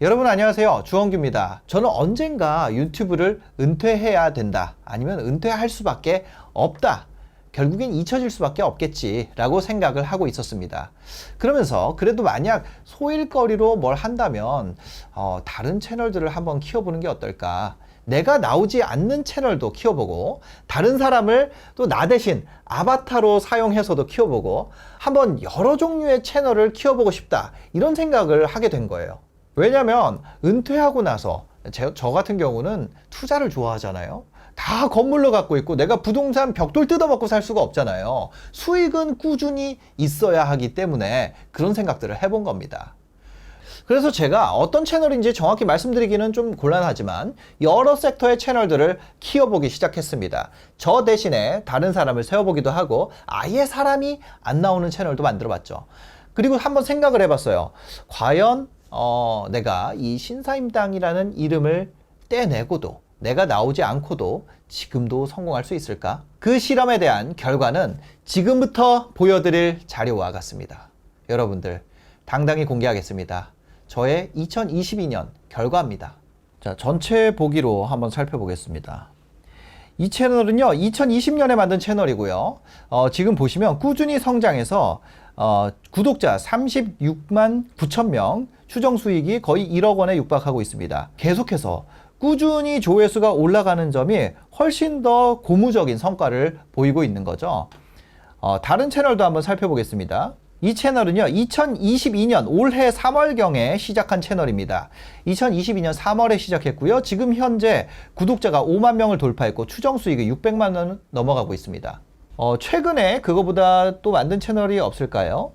여러분 안녕하세요. 주원규입니다. 저는 언젠가 유튜브를 은퇴해야 된다, 아니면 은퇴할 수밖에 없다, 결국엔 잊혀질 수밖에 없겠지 라고 생각을 하고 있었습니다. 그러면서 그래도 만약 소일거리로 뭘 한다면 다른 채널들을 한번 키워보는 게 어떨까, 내가 나오지 않는 채널도 키워보고 다른 사람을 또 나 대신 아바타로 사용해서도 키워보고 한번 여러 종류의 채널을 키워보고 싶다, 이런 생각을 하게 된 거예요. 왜냐면 은퇴하고 나서 저 같은 경우는 투자를 좋아하잖아요. 다 건물로 갖고 있고 내가 부동산 벽돌 뜯어먹고 살 수가 없잖아요. 수익은 꾸준히 있어야 하기 때문에 그런 생각들을 해본 겁니다. 그래서 제가 어떤 채널인지 정확히 말씀드리기는 좀 곤란하지만 여러 섹터의 채널들을 키워보기 시작했습니다. 저 대신에 다른 사람을 세워보기도 하고 아예 사람이 안 나오는 채널도 만들어봤죠. 그리고 한번 생각을 해봤어요. 과연 내가 이 신사임당이라는 이름을 떼내고도, 내가 나오지 않고도 지금도 성공할 수 있을까? 그 실험에 대한 결과는 지금부터 보여드릴 자료와 같습니다. 여러분들, 당당히 공개하겠습니다. 저의 2022년 결과입니다. 자, 전체 보기로 한번 살펴보겠습니다. 이 채널은요, 2020년에 만든 채널이고요. 지금 보시면 꾸준히 성장해서 구독자 36만 9천 명, 추정 수익이 거의 1억 원에 육박하고 있습니다. 계속해서 꾸준히 조회수가 올라가는 점이 훨씬 더 고무적인 성과를 보이고 있는 거죠. 다른 채널도 한번 살펴보겠습니다. 이 채널은요, 2022년 올해 3월경에 시작한 채널입니다. 2022년 3월에 시작했고요. 지금 현재 구독자가 5만 명을 돌파했고 추정 수익이 600만 원 넘어가고 있습니다. 최근에 그거보다 또 만든 채널이 없을까요?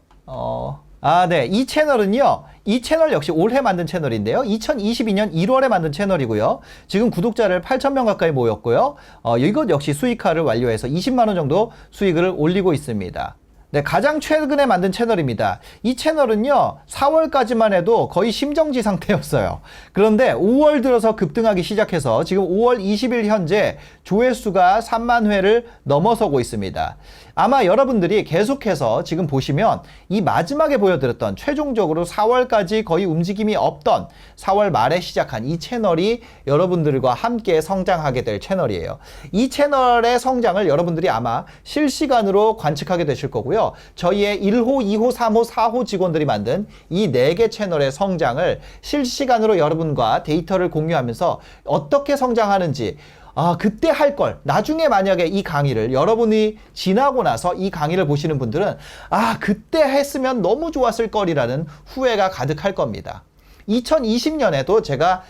네. 이 채널은요, 이 채널 역시 올해 만든 채널인데요. 2022년 1월에 만든 채널이고요. 지금 구독자를 8,000명 가까이 모였고요. 이것 역시 수익화를 완료해서 20만 원 정도 수익을 올리고 있습니다. 네, 가장 최근에 만든 채널입니다. 이 채널은요, 4월까지만 해도 거의 심정지 상태였어요. 그런데 5월 들어서 급등하기 시작해서 지금 5월 20일 현재 조회수가 3만 회를 넘어서고 있습니다. 아마 여러분들이 계속해서 지금 보시면 이 마지막에 보여드렸던 최종적으로 4월까지 거의 움직임이 없던 4월 말에 시작한 이 채널이 여러분들과 함께 성장하게 될 채널이에요. 이 채널의 성장을 여러분들이 아마 실시간으로 관측하게 되실 거고요. 저희의 1호, 2호, 3호, 4호 직원들이 만든 이 4개 채널의 성장을 실시간으로 여러분과 데이터를 공유하면서 어떻게 성장하는지, 그때 할 걸, 나중에 만약에 이 강의를 여러분이 지나고 나서 이 강의를 보시는 분들은 그때 했으면 너무 좋았을 거리라는 후회가 가득할 겁니다. 2020년에도 제가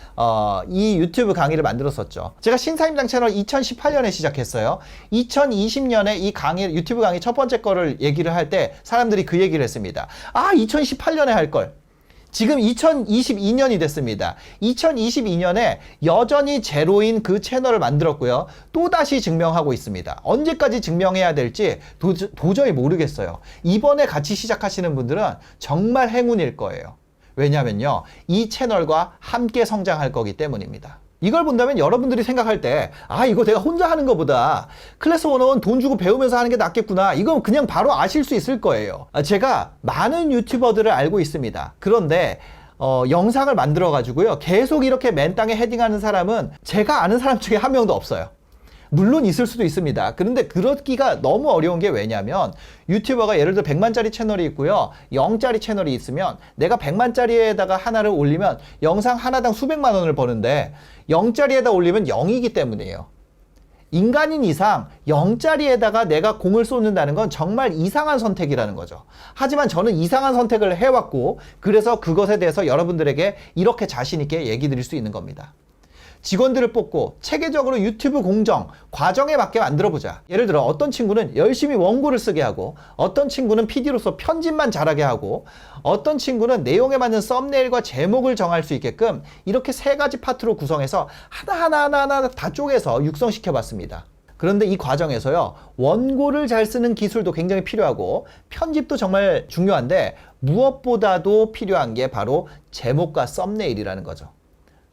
이 유튜브 강의를 만들었었죠. 제가 신사임당 채널 2018년에 시작했어요. 2020년에 이 강의, 유튜브 강의 첫 번째 거를 얘기를 할 때 사람들이 그 얘기를 했습니다. 2018년에 할 걸. 지금 2022년이 됐습니다. 2022년에 여전히 제로인 그 채널을 만들었고요. 또다시 증명하고 있습니다. 언제까지 증명해야 될지 도저히 모르겠어요. 이번에 같이 시작하시는 분들은 정말 행운일 거예요. 왜냐면요, 이 채널과 함께 성장할 거기 때문입니다. 이걸 본다면 여러분들이 생각할 때 이거 내가 혼자 하는 것보다 클래스 101 돈 주고 배우면서 하는 게 낫겠구나, 이건 그냥 바로 아실 수 있을 거예요. 제가 많은 유튜버들을 알고 있습니다. 그런데 영상을 만들어 가지고요, 계속 이렇게 맨 땅에 헤딩하는 사람은 제가 아는 사람 중에 한 명도 없어요. 물론 있을 수도 있습니다. 그런데 그렇기가 너무 어려운 게 왜냐면, 유튜버가 예를 들어 100만짜리 채널이 있고요, 0짜리 채널이 있으면 내가 100만짜리에다가 하나를 올리면 영상 하나당 수백만 원을 버는데 0짜리에다 올리면 0이기 때문이에요. 인간인 이상 0짜리에다가 내가 공을 쏟는다는 건 정말 이상한 선택이라는 거죠. 하지만 저는 이상한 선택을 해왔고, 그래서 그것에 대해서 여러분들에게 이렇게 자신 있게 얘기 드릴 수 있는 겁니다. 직원들을 뽑고 체계적으로 유튜브 공정, 과정에 맞게 만들어보자. 예를 들어 어떤 친구는 열심히 원고를 쓰게 하고, 어떤 친구는 PD로서 편집만 잘하게 하고, 어떤 친구는 내용에 맞는 썸네일과 제목을 정할 수 있게끔 이렇게 3가지 파트로 구성해서 하나하나 다 쪼개서 육성시켜 봤습니다. 그런데 이 과정에서요, 원고를 잘 쓰는 기술도 굉장히 필요하고 편집도 정말 중요한데, 무엇보다도 필요한 게 바로 제목과 썸네일이라는 거죠.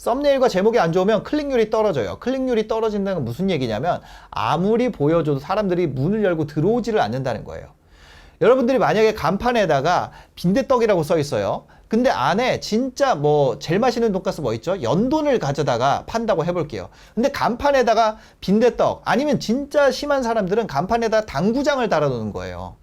썸네일과 제목이 안 좋으면 클릭률이 떨어져요. 클릭률이 떨어진다는 건 무슨 얘기냐면, 아무리 보여줘도 사람들이 문을 열고 들어오지를 않는다는 거예요. 여러분들이 만약에 간판에다가 빈대떡이라고 써 있어요. 근데 안에 진짜 뭐 제일 맛있는 돈가스 뭐 있죠? 연돈을 가져다가 판다고 해볼게요. 근데 간판에다가 빈대떡, 아니면 진짜 심한 사람들은 간판에다 당구장을 달아놓는 거예요.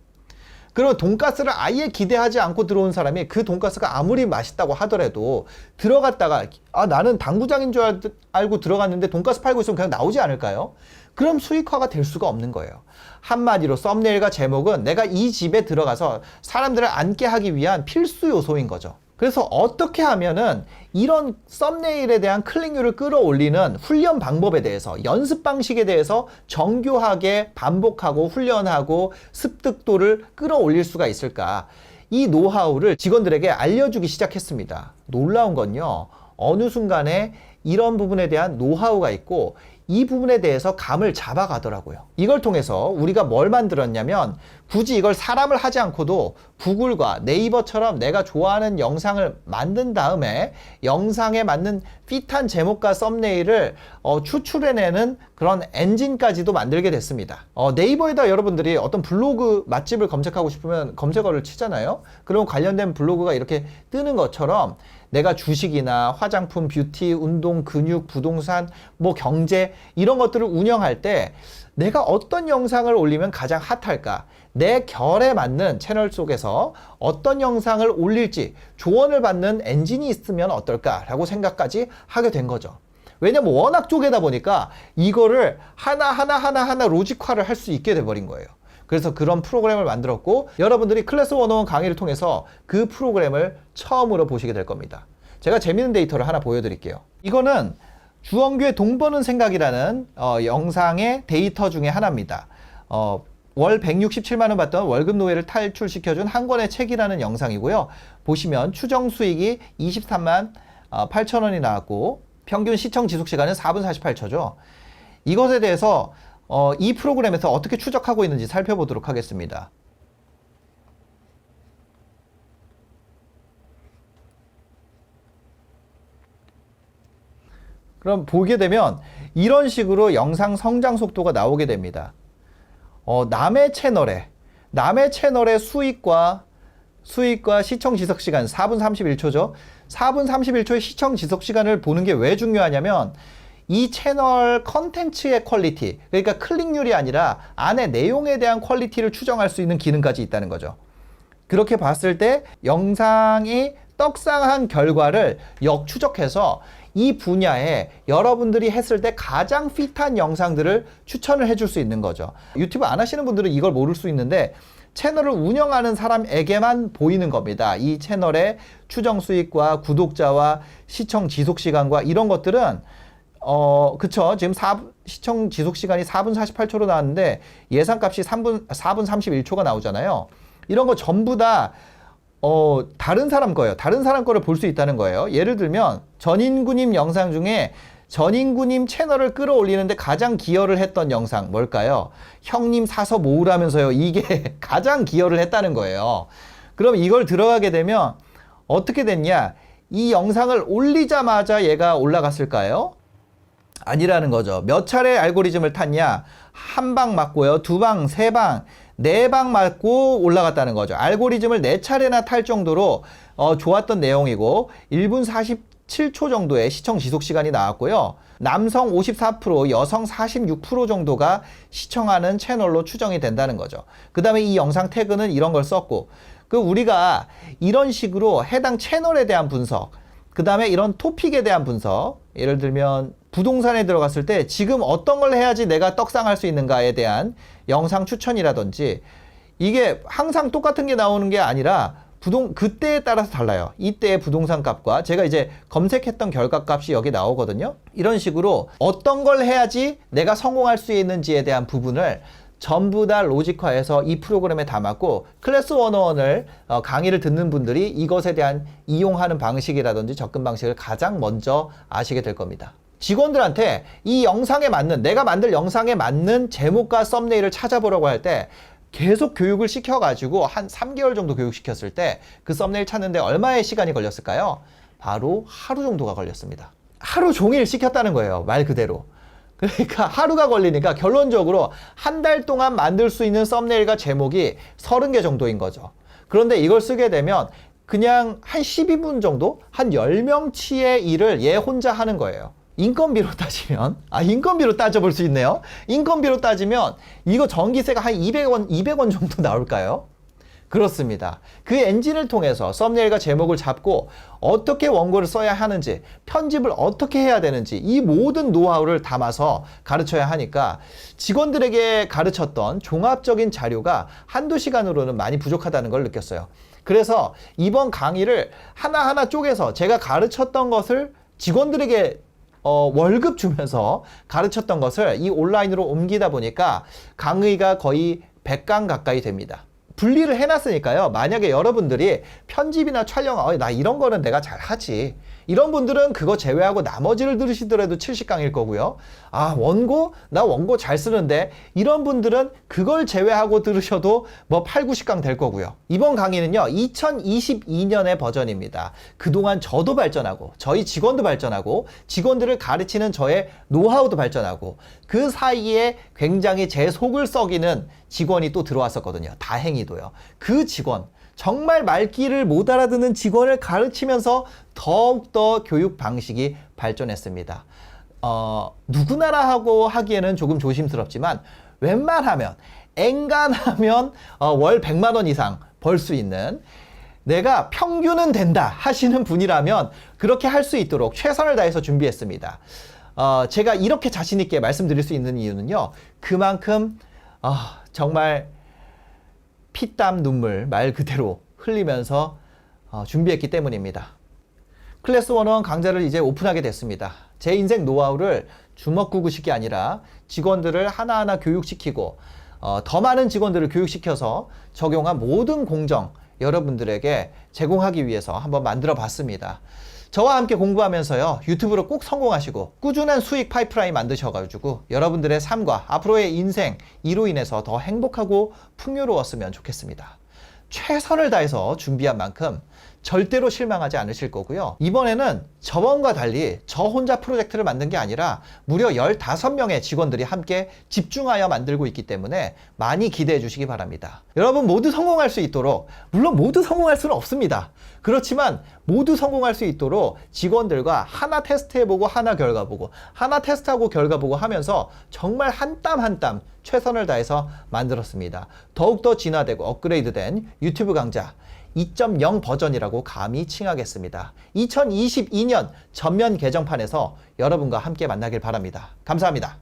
그리고 돈가스를 아예 기대하지 않고 들어온 사람이 그 돈가스가 아무리 맛있다고 하더라도 들어갔다가 나는 당구장인 줄 알고 들어갔는데 돈가스 팔고 있으면 그냥 나오지 않을까요? 그럼 수익화가 될 수가 없는 거예요. 한마디로 썸네일과 제목은 내가 이 집에 들어가서 사람들을 앉게 하기 위한 필수 요소인 거죠. 그래서 어떻게 하면은 이런 썸네일에 대한 클릭률을 끌어올리는 훈련 방법에 대해서, 연습 방식에 대해서 정교하게 반복하고 훈련하고 습득도를 끌어올릴 수가 있을까? 이 노하우를 직원들에게 알려주기 시작했습니다. 놀라운 건요, 어느 순간에 이런 부분에 대한 노하우가 있고 이 부분에 대해서 감을 잡아가더라고요. 이걸 통해서 우리가 뭘 만들었냐면, 굳이 이걸 사람을 하지 않고도 구글과 네이버처럼 내가 좋아하는 영상을 만든 다음에 영상에 맞는 핏한 제목과 썸네일을 추출해내는 그런 엔진까지도 만들게 됐습니다. 네이버에다 여러분들이 어떤 블로그 맛집을 검색하고 싶으면 검색어를 치잖아요. 그럼 관련된 블로그가 이렇게 뜨는 것처럼 내가 주식이나 화장품, 뷰티, 운동, 근육, 부동산, 뭐 경제 이런 것들을 운영할 때 내가 어떤 영상을 올리면 가장 핫할까? 내 결에 맞는 채널 속에서 어떤 영상을 올릴지 조언을 받는 엔진이 있으면 어떨까라고 생각까지 하게 된 거죠. 왜냐면 워낙 쪼개다 보니까 이거를 하나 로직화를 할 수 있게 돼버린 거예요. 그래서 그런 프로그램을 만들었고, 여러분들이 클래스 101 강의를 통해서 그 프로그램을 처음으로 보시게 될 겁니다. 제가 재밌는 데이터를 하나 보여드릴게요. 이거는 주원규의 돈 버는 생각이라는 영상의 데이터 중에 하나입니다. 월 167만 원 받던 월급 노예를 탈출시켜준 한 권의 책이라는 영상이고요. 보시면 추정 수익이 23만 8천 원이 나왔고 평균 시청 지속 시간은 4분 48초죠. 이것에 대해서 이 프로그램에서 어떻게 추적하고 있는지 살펴보도록 하겠습니다. 그럼 보게 되면 이런 식으로 영상 성장 속도가 나오게 됩니다. 남의 채널의 수익과 시청 지속 시간 4분 31초죠. 4분 31초의 시청 지속 시간을 보는 게 왜 중요하냐면, 이 채널 컨텐츠의 퀄리티, 그러니까 클릭률이 아니라 안에 내용에 대한 퀄리티를 추정할 수 있는 기능까지 있다는 거죠. 그렇게 봤을 때 영상이 떡상한 결과를 역추적해서 이 분야에 여러분들이 했을 때 가장 핏한 영상들을 추천을 해줄 수 있는 거죠. 유튜브 안 하시는 분들은 이걸 모를 수 있는데 채널을 운영하는 사람에게만 보이는 겁니다. 이 채널의 추정 수익과 구독자와 시청 지속 시간과 이런 것들은 그쵸. 지금 시청 지속 시간이 4분 48초로 나왔는데 예상값이 4분 31초가 나오잖아요. 이런 거 전부 다 다른 사람 거예요. 다른 사람 거를 볼 수 있다는 거예요. 예를 들면 전인구님 영상 중에 전인구님 채널을 끌어올리는데 가장 기여를 했던 영상 뭘까요? 형님 사서 모으라면서요. 이게 가장 기여를 했다는 거예요. 그럼 이걸 들어가게 되면 어떻게 됐냐? 이 영상을 올리자마자 얘가 올라갔을까요? 아니라는 거죠. 몇 차례 알고리즘을 탔냐? 한 방 맞고요. 두 방, 세 방, 네 방 맞고 올라갔다는 거죠. 알고리즘을 네 차례나 탈 정도로 좋았던 내용이고 1분 47초 정도의 시청 지속 시간이 나왔고요. 남성 54%, 여성 46% 정도가 시청하는 채널로 추정이 된다는 거죠. 그 다음에 이 영상 태그는 이런 걸 썼고, 우리가 이런 식으로 해당 채널에 대한 분석, 그 다음에 이런 토픽에 대한 분석, 예를 들면 부동산에 들어갔을 때 지금 어떤 걸 해야지 내가 떡상할 수 있는가에 대한 영상 추천이라든지, 이게 항상 똑같은 게 나오는 게 아니라 그때에 따라서 달라요. 이때의 부동산 값과 제가 이제 검색했던 결과 값이 여기 나오거든요. 이런 식으로 어떤 걸 해야지 내가 성공할 수 있는지에 대한 부분을 전부 다 로직화해서 이 프로그램에 담았고, 클래스 101을 강의를 듣는 분들이 이것에 대한 이용하는 방식이라든지 접근 방식을 가장 먼저 아시게 될 겁니다. 직원들한테 이 영상에 맞는, 내가 만들 영상에 맞는 제목과 썸네일을 찾아보라고 할 때 계속 교육을 시켜가지고 한 3개월 정도 교육시켰을 때 그 썸네일 찾는데 얼마의 시간이 걸렸을까요? 바로 하루 정도가 걸렸습니다. 하루 종일 시켰다는 거예요, 말 그대로. 그러니까 하루가 걸리니까 결론적으로 한 달 동안 만들 수 있는 썸네일과 제목이 30개 정도인 거죠. 그런데 이걸 쓰게 되면 그냥 한 12분 정도? 한 10명치의 일을 얘 혼자 하는 거예요. 인건비로 따지면, 인건비로 따져볼 수 있네요. 인건비로 따지면 이거 전기세가 한 200원 정도 나올까요? 그렇습니다. 그 엔진을 통해서 썸네일과 제목을 잡고 어떻게 원고를 써야 하는지, 편집을 어떻게 해야 되는지 이 모든 노하우를 담아서 가르쳐야 하니까 직원들에게 가르쳤던 종합적인 자료가 한두 시간으로는 많이 부족하다는 걸 느꼈어요. 그래서 이번 강의를 하나하나 쪼개서 제가 가르쳤던 것을 직원들에게 월급 주면서 가르쳤던 것을 이 온라인으로 옮기다 보니까 강의가 거의 100강 가까이 됩니다. 분리를 해놨으니까요. 만약에 여러분들이 편집이나 촬영, 나 이런 거는 내가 잘하지. 이런 분들은 그거 제외하고 나머지를 들으시더라도 70강일 거고요. 원고? 나 원고 잘 쓰는데. 이런 분들은 그걸 제외하고 들으셔도 뭐 8, 90강 될 거고요. 이번 강의는요, 2022년의 버전입니다. 그동안 저도 발전하고, 저희 직원도 발전하고, 직원들을 가르치는 저의 노하우도 발전하고, 그 사이에 굉장히 제 속을 썩이는 직원이 또 들어왔었거든요. 다행히도요. 그 직원, 정말 말귀를 못 알아듣는 직원을 가르치면서 더욱더 교육 방식이 발전했습니다. 누구나라 하고 하기에는 조금 조심스럽지만 웬만하면, 엔간하면 월 100만 원 이상 벌 수 있는, 내가 평균은 된다 하시는 분이라면 그렇게 할 수 있도록 최선을 다해서 준비했습니다. 제가 이렇게 자신 있게 말씀드릴 수 있는 이유는요, 그만큼 정말 피땀 눈물 말 그대로 흘리면서 준비했기 때문입니다. 클래스 101 강좌를 이제 오픈하게 됐습니다. 제 인생 노하우를 주먹구구식이 아니라 직원들을 하나하나 교육시키고 더 많은 직원들을 교육시켜서 적용한 모든 공정 여러분들에게 제공하기 위해서 한번 만들어 봤습니다. 저와 함께 공부하면서요, 유튜브로 꼭 성공하시고 꾸준한 수익 파이프라인 만드셔가지고 여러분들의 삶과 앞으로의 인생, 이로 인해서 더 행복하고 풍요로웠으면 좋겠습니다. 최선을 다해서 준비한 만큼 절대로 실망하지 않으실 거고요. 이번에는 저번과 달리 저 혼자 프로젝트를 만든 게 아니라 무려 15명의 직원들이 함께 집중하여 만들고 있기 때문에 많이 기대해 주시기 바랍니다. 여러분 모두 성공할 수 있도록, 물론 모두 성공할 수는 없습니다. 그렇지만 모두 성공할 수 있도록 직원들과 하나 테스트해보고 하나 결과 보고, 하나 테스트하고 결과 보고 하면서 정말 한 땀 한 땀 최선을 다해서 만들었습니다. 더욱더 진화되고 업그레이드된 유튜브 강좌 2.0 버전이라고 감히 칭하겠습니다. 2022년 전면 개정판에서 여러분과 함께 만나길 바랍니다. 감사합니다.